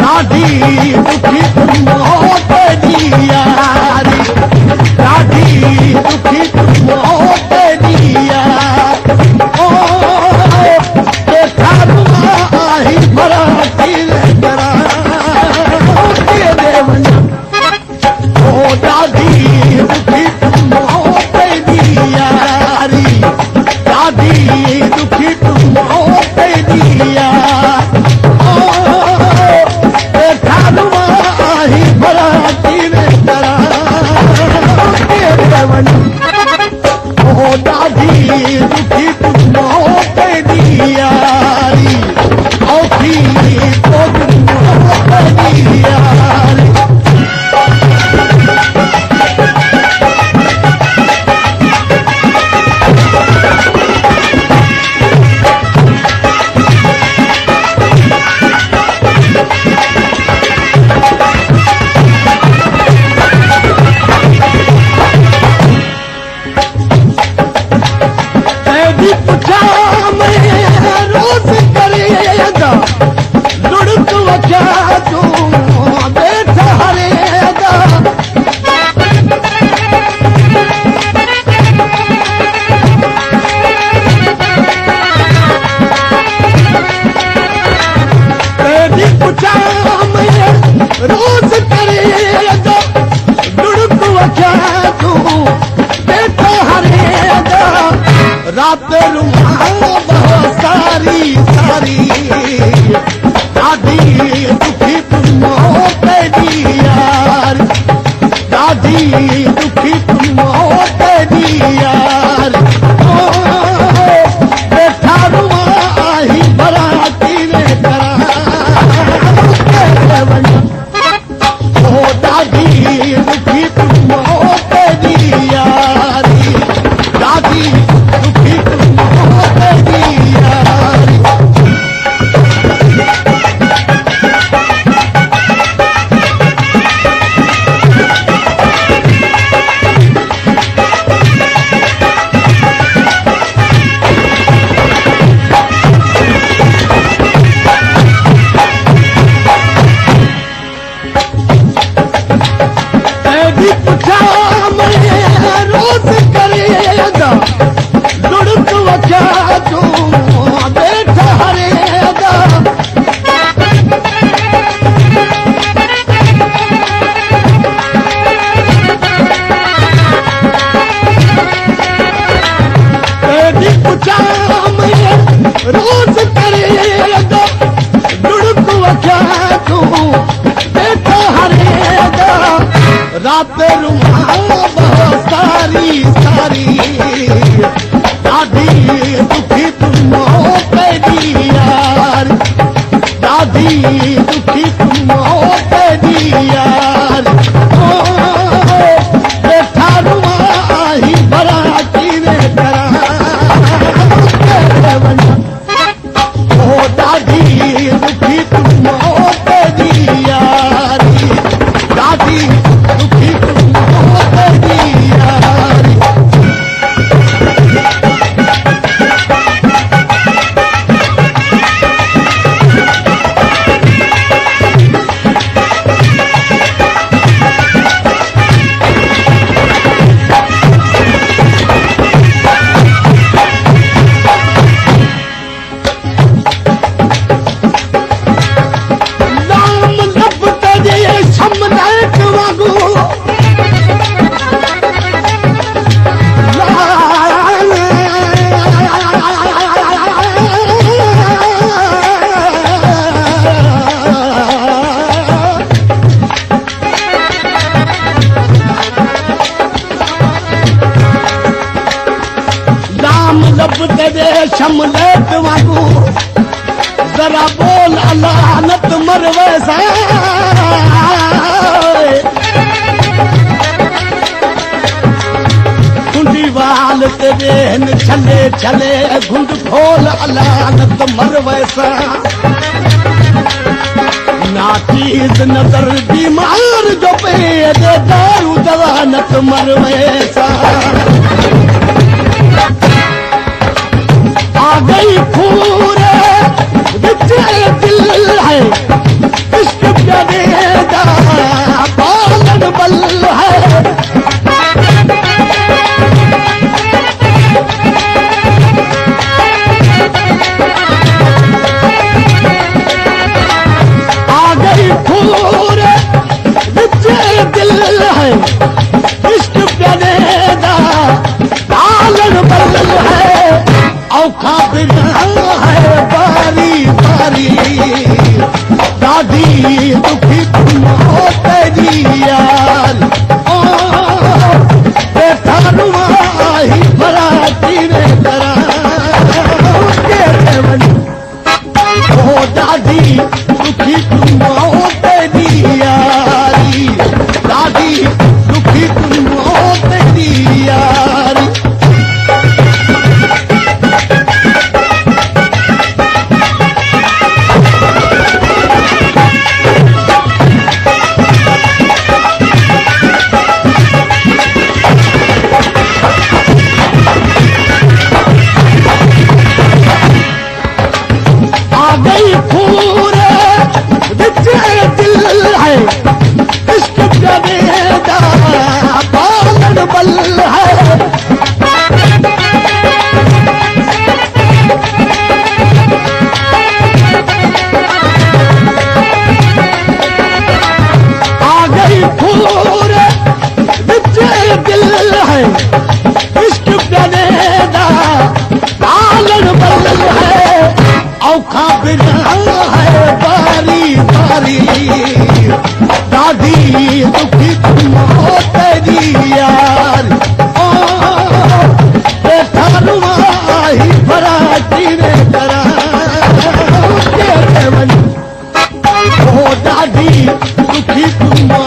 ॾाढी दुखी मौत जी यारी ॾाढी दुखी मौत जी यारी ओ वेठा रुआ आही भराती करा दे वञा ओ ॾाढी दुखी मौत जी यारी ॾाढी दुखी मौत जी यारी ॾाढी दुखी मौत जी यारी औखी मौत जी यारी रोज़ करे दुड़क वठा तूं वेठो हरे रात सारी सारी ॾाढी दुखी मौत जी यार ॾाढी दुखी मौत जी यार वेठा रुआ आही भराती ॾाढी दुखी मौत जी यारी ॾाढी दुखी मौत जी यारी रोज़ करे दुड़क वठा तूं वेठा हरे रोज़ करे दुड़क वठा तूं वेठा हरे रात सारी सारी ॾाढी दुखी मौत जी यार ॾाढी दुखी मौत जी यार वेठा रुआ आही भराती ॾाढी दुखी मौत जी यारी ॾाढी दुखी मौत जी यारी शमलेट वागू जरा बोल अलानत मरवे से कुंडी वाल तेरे छले छले घुंड खोल अलानत मरवे से नाचीज नजर बीमार जो पे दे दारू दवानत मरवे सा आ गई पूरे दिल है इश्क इश्क प्यारे दा लालन बल्ल है औखा बिना है बारी बारी दादी दुखी तुम हो तेरी यार बेटा रुमाही भरा तीरे करा ओ दादी दुखी तुम हो तेरी यारी दादी दुखी तुम हो तेरी यारी औखा बिना है बारी बारी दादी दुखी तुम हो तेरी यार बेटा रुमाही भरा तीरे करा ओ दादी दुखी तुम